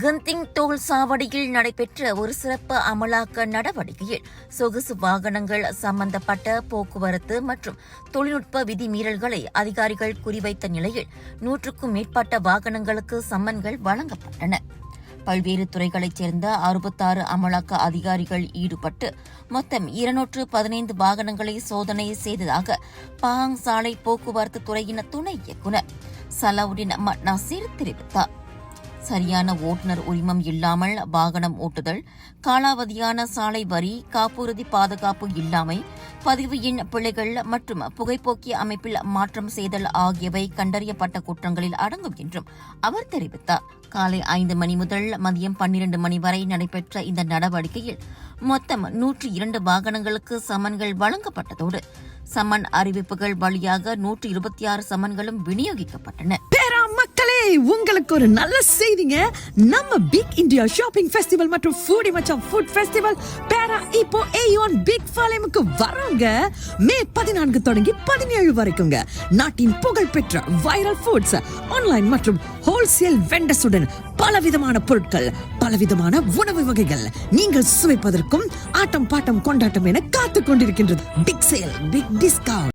கந்திங் toll சாவடியில் நடைபெற்ற ஒரு சிறப்பு அமலாக்க நடவடிக்கையில் சொகுசு வாகனங்கள் சம்பந்தப்பட்ட போக்குவரத்து மற்றும் தொழில்நுட்ப விதிமீறல்களை அதிகாரிகள் குறிவைத்த நிலையில் 100க்கும் மேற்பட்ட வாகனங்களுக்கு சம்மன்கள் வழங்கப்பட்டன. பல்வேறு துறைகளைச் சேர்ந்த 66 அமலாக்க அதிகாரிகள் ஈடுபட்டு மொத்தம் 215 வாகனங்களை சோதனை செய்ததாக பாங் சாலை போக்குவரத்து துறையின் துணை இயக்குநர் சலாவுடின் நசீர் தெரிவித்தார். சரியான ஓட்டுநர் உரிமம் இல்லாமல் வாகனம் ஓட்டுதல், காலாவதியான சாலை வரி, காப்புறுதி பாதுகாப்பு இல்லாமை, பதிவு எண் பிழைகள் மற்றும் புகைப்போக்கி அமைப்பில் மாற்றம் செய்தல் ஆகியவை கண்டறியப்பட்ட குற்றங்களில் அடங்கும் என்றும் அவர் தெரிவித்தார். காலை 5 மணி முதல் மதியம் 12 மணி வரை நடைபெற்ற இந்த நடவடிக்கையில் மொத்தம் 102 வாகனங்களுக்கு சம்மன்கள் வழங்கப்பட்டதோடு சம்மன் அறிவிப்புகள் வழியாக 126 சம்மன்களும் விநியோகிக்கப்பட்டன. மக்களே, உங்களுக்கு ஒரு நல்ல செய்திங்க. நம்ம பிக் இந்தியா ஷாப்பிங் ஃபெஸ்டிவல் மற்றும் ஃபூடி மச்சான் ஃபுட் ஃபெஸ்டிவல் பேரா இப்போ ஏயோன் பிக் ஃபாலேமுக்கு வரோங்க. மே 14 தொடங்கி 17 வரைக்குங்க. நாட்டின் புகழ்பெற்ற வைரல் ஃபுட்ஸ், ஆன்லைன் மற்றும் ஹோல்சேல் வெண்டர்ஸுடன் பலவிதமான பொருட்கள், பலவிதமான உணவு வகைகள் நீங்கள் சுவைப்பதற்கும் ஆட்டம் பாட்டம் கொண்டாட்டம் என காத்துக் கொண்டிருக்கின்றது. Big sale, big discount.